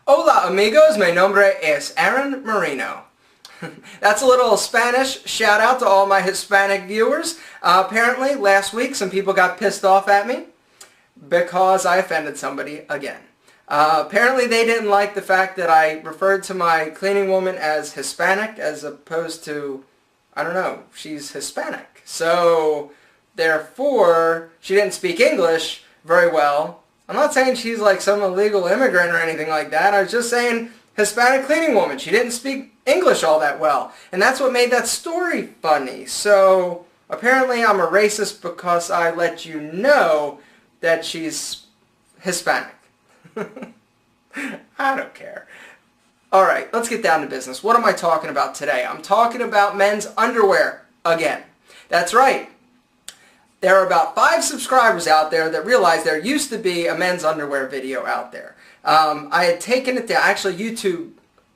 Hola amigos, mi nombre es Aaron Marino. That's a little Spanish shout out to all my Hispanic viewers. Apparently last week some people got pissed off at me because I offended somebody again. Apparently they didn't like the fact that I referred to my cleaning woman as Hispanic as opposed to, I don't know, she's Hispanic. So therefore she didn't speak English very well. I'm not saying she's like some illegal immigrant or anything like that. I was just saying Hispanic cleaning woman. She didn't speak English all that well. And that's what made that story funny. So apparently I'm a racist because I let you know that she's Hispanic. I don't care. Alright, let's get down to business. What am I talking about today? I'm talking about men's underwear again. That's right. There are about 5 subscribers out there that realize there used to be a men's underwear video out there. I had taken it down. Actually, YouTube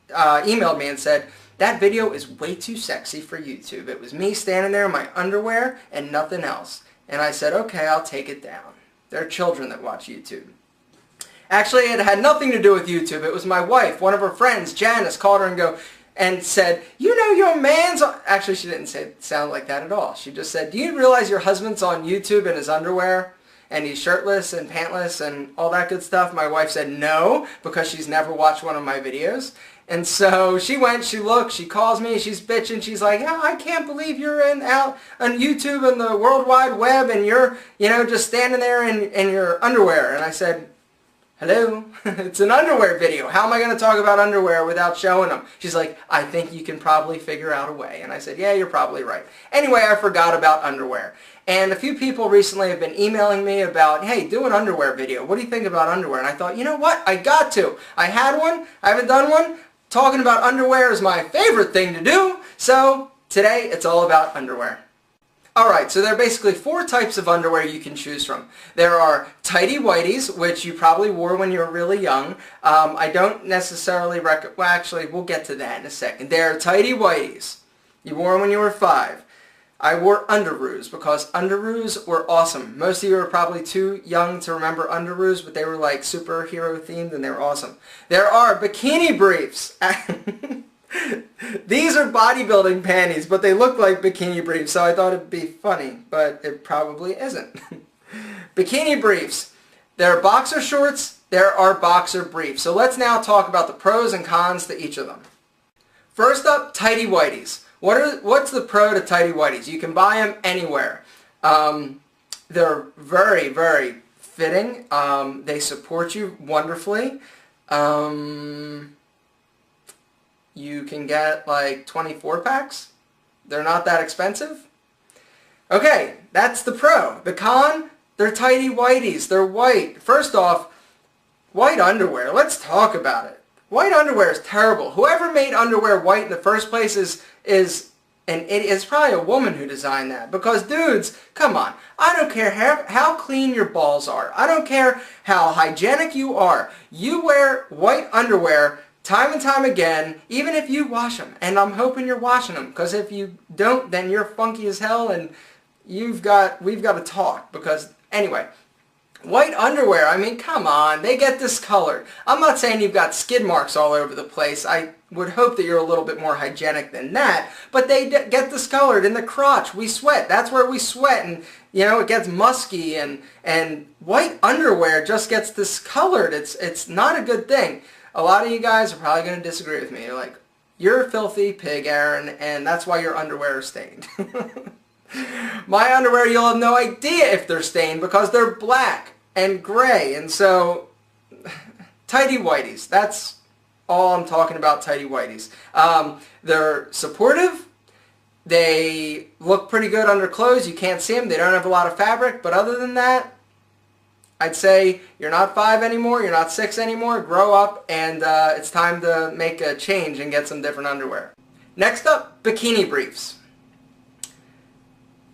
emailed me and said, that video is way too sexy for YouTube. It was me standing there in my underwear and nothing else. And I said, okay, I'll take it down. There are children that watch YouTube. Actually, it had nothing to do with YouTube. It was my wife. One of her friends, Janice, called her and said, you know your man's on... Actually, she didn't sound like that at all. She just said, do you realize your husband's on YouTube in his underwear? And he's shirtless and pantless and all that good stuff? My wife said no, because she's never watched one of my videos. And so she went, she looked, she calls me, she's bitching, she's like, yeah, I can't believe you're out on YouTube and the World Wide Web and you're, just standing there in your underwear. And I said, hello? It's an underwear video. How am I going to talk about underwear without showing them? She's like, I think you can probably figure out a way. And I said, yeah, you're probably right. Anyway, I forgot about underwear. And a few people recently have been emailing me about, hey, do an underwear video. What do you think about underwear? And I thought, you know what? I got to. I had one. I haven't done one. Talking about underwear is my favorite thing to do. So today, it's all about underwear. Alright, so there are basically 4 types of underwear you can choose from. There are tighty whities, which you probably wore when you were really young. I don't necessarily recommend, well actually we'll get to that in a second. There are tighty whities. You wore them when you were 5. I wore underoos because underoos were awesome. Most of you are probably too young to remember underoos, but they were like superhero themed and they were awesome. There are bikini briefs. These are bodybuilding panties, but they look like bikini briefs, so I thought it'd be funny, but it probably isn't. Bikini briefs. There are boxer shorts, there are boxer briefs. So let's now talk about the pros and cons to each of them. First up, tighty whities. What's the pro to tighty whities? You can buy them anywhere. They're very, very fitting. They support you wonderfully. You can get like 24 packs. They're not that expensive. Okay, that's the pro. The con, they're tighty whities. They're white. First off, white underwear. Let's talk about it. White underwear is terrible. Whoever made underwear white in the first place is an idiot. It's probably a woman who designed that. Because dudes, come on. I don't care how clean your balls are. I don't care how hygienic you are. You wear white underwear time and time again, even if you wash them. And I'm hoping you're washing them, because if you don't, then you're funky as hell and we've got to talk. Because, anyway, white underwear, I mean, come on, they get discolored. I'm not saying you've got skid marks all over the place. I would hope that you're a little bit more hygienic than that. But they get discolored in the crotch. We sweat. That's where we sweat. And, it gets musky. And white underwear just gets discolored. It's not a good thing. A lot of you guys are probably going to disagree with me. You're like, you're a filthy pig, Aaron, and that's why your underwear is stained. My underwear, you'll have no idea if they're stained because they're black and gray. And so, tighty whities. That's all I'm talking about, tighty whities. They're supportive. They look pretty good under clothes. You can't see them. They don't have a lot of fabric. But other than that, I'd say you're not 5 anymore, you're not 6 anymore, grow up, and it's time to make a change and get some different underwear. Next up, bikini briefs.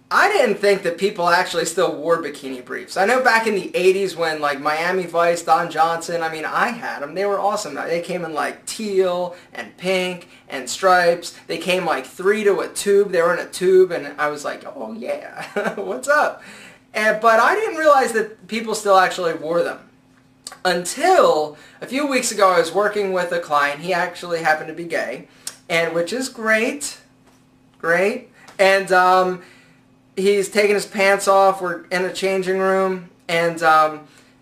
I didn't think that people actually still wore bikini briefs. I know back in the 80s when like Miami Vice, Don Johnson, I mean I had them, they were awesome. They came in like teal and pink and stripes. They came like 3 to a tube, they were in a tube and I was like, oh yeah, what's up? But I didn't realize that people still actually wore them. Until a few weeks ago I was working with a client. He actually happened to be gay, and which is great. Great. And he's taking his pants off. We're in a changing room, and I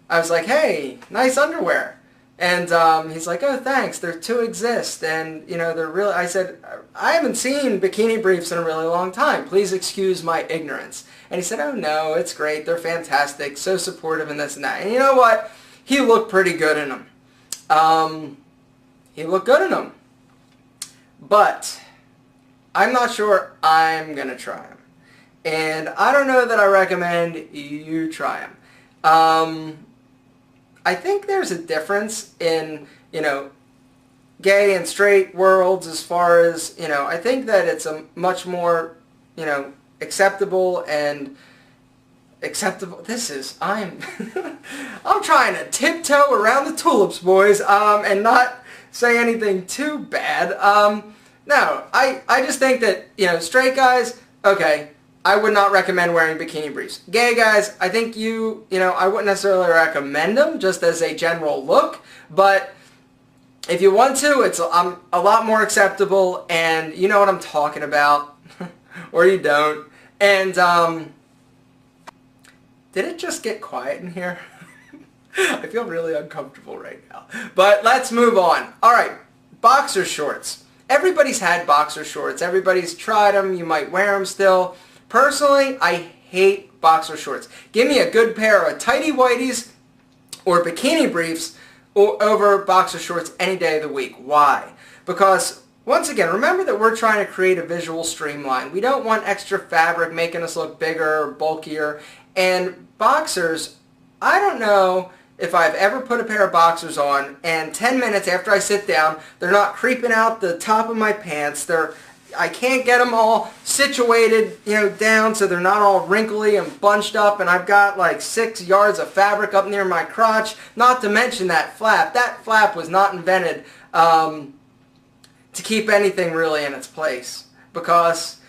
was like, hey, nice underwear. And he's like, oh, thanks. There two exist, and you know they're really. I said, I haven't seen bikini briefs in a really long time. Please excuse my ignorance. And he said, oh no, it's great. They're fantastic. So supportive and this and that. And you know what? He looked pretty good in them. He looked good in them. But I'm not sure I'm going to try them. And I don't know that I recommend you try them. I think there's a difference in, you know, gay and straight worlds as far as, you know, I think that it's a much more, you know, acceptable. I'm I'm trying to tiptoe around the tulips, boys, and not say anything too bad. No, I just think that, you know, straight guys, okay, I would not recommend wearing bikini briefs. Gay guys, I think you know, I wouldn't necessarily recommend them just as a general look, but if you want to, it's a lot more acceptable, and you know what I'm talking about, or you don't. And, did it just get quiet in here? I feel really uncomfortable right now. But let's move on. Alright, boxer shorts. Everybody's had boxer shorts. Everybody's tried them. You might wear them still. Personally, I hate boxer shorts. Give me a good pair of tighty-whities or bikini briefs over boxer shorts any day of the week. Why? Because, once again, remember that we're trying to create a visual streamline. We don't want extra fabric making us look bigger or bulkier. And boxers, I don't know if I've ever put a pair of boxers on and 10 minutes after I sit down, they're not creeping out the top of my pants. I can't get them all situated, you know, down so they're not all wrinkly and bunched up, and I've got like 6 yards of fabric up near my crotch, not to mention that flap. That flap was not invented to keep anything really in its place, because,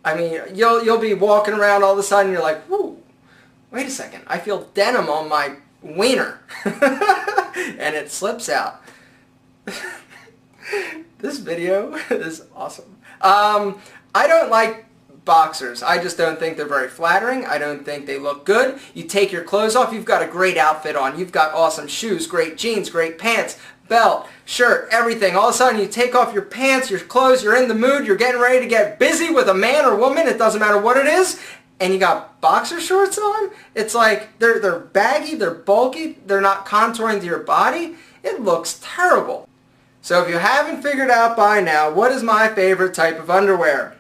I mean, you'll be walking around all of a sudden and you're like, whoo, wait a second, I feel denim on my wiener. And it slips out. This video is awesome. I don't like boxers. I just don't think they're very flattering. I don't think they look good. You take your clothes off, you've got a great outfit on. You've got awesome shoes, great jeans, great pants, belt, shirt, everything. All of a sudden you take off your pants, your clothes, you're in the mood, you're getting ready to get busy with a man or woman, it doesn't matter what it is, and you got boxer shorts on. It's like they're baggy, they're bulky, they're not contouring to your body. It looks terrible. So if you haven't figured out by now, what is my favorite type of underwear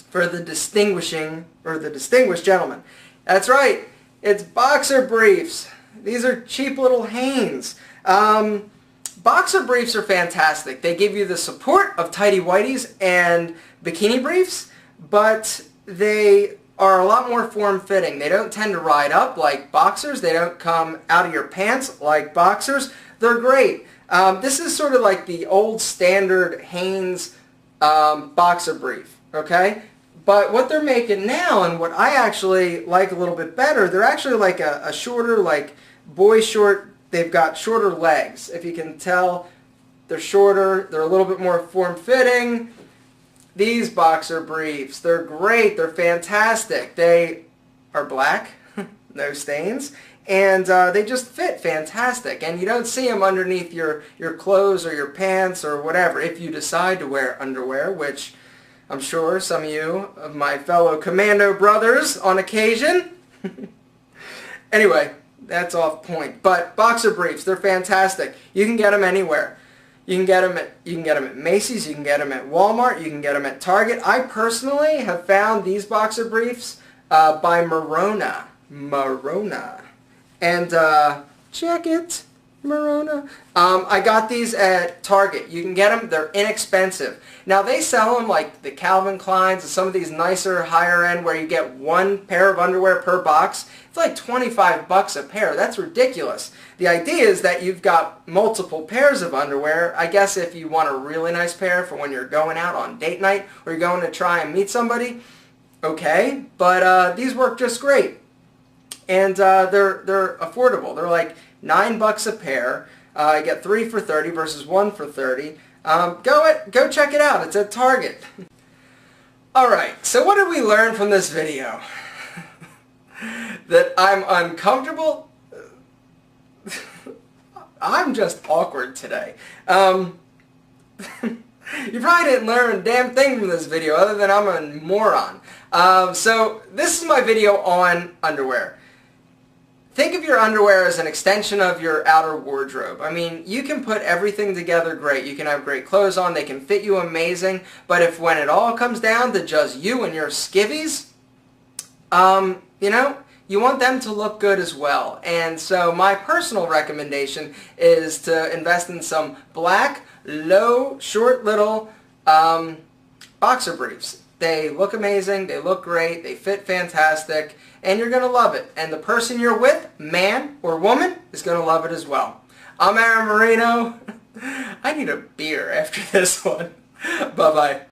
for the distinguished gentleman? That's right, it's boxer briefs. These are cheap little Hanes. Boxer briefs are fantastic. They give you the support of tighty-whities and bikini briefs, but they are a lot more form-fitting. They don't tend to ride up like boxers. They don't come out of your pants like boxers. They're great. This is sort of like the old standard Hanes boxer brief, okay? But what they're making now, and what I actually like a little bit better, they're actually like a shorter, like boy short. They've got shorter legs. If you can tell, they're shorter. They're a little bit more form-fitting. These boxer briefs, they're great. They're fantastic. They are black, no stains, and they just fit fantastic. And you don't see them underneath your clothes or your pants or whatever if you decide to wear underwear, which I'm sure some of you, of my fellow commando brothers, on occasion. Anyway, that's off point. But boxer briefs, they're fantastic. You can get them anywhere. You can get them at Macy's, you can get them at Walmart, you can get them at Target. I personally have found these boxer briefs by Merona. And check it, Merona. I got these at Target. You can get them, they're inexpensive. Now they sell them like the Calvin Kleins and some of these nicer higher end where you get one pair of underwear per box. It's like 25 bucks a pair. That's ridiculous. The idea is that you've got multiple pairs of underwear. I guess if you want a really nice pair for when you're going out on date night or you're going to try and meet somebody, okay. But these work just great. And they're affordable. They're like $9 a pair. I get 3 for $30 versus 1 for $30. Go check it out. It's at Target. Alright, so what did we learn from this video? That I'm uncomfortable? I'm just awkward today. You probably didn't learn a damn thing from this video other than I'm a moron. So this is my video on underwear. Think of your underwear as an extension of your outer wardrobe. I mean, you can put everything together great. You can have great clothes on. They can fit you amazing. But if when it all comes down to just you and your skivvies, you know, you want them to look good as well. And so my personal recommendation is to invest in some black, low, short little boxer briefs. They look amazing, they look great, they fit fantastic, and you're going to love it. And the person you're with, man or woman, is going to love it as well. I'm Aaron Marino. I need a beer after this one. Bye-bye.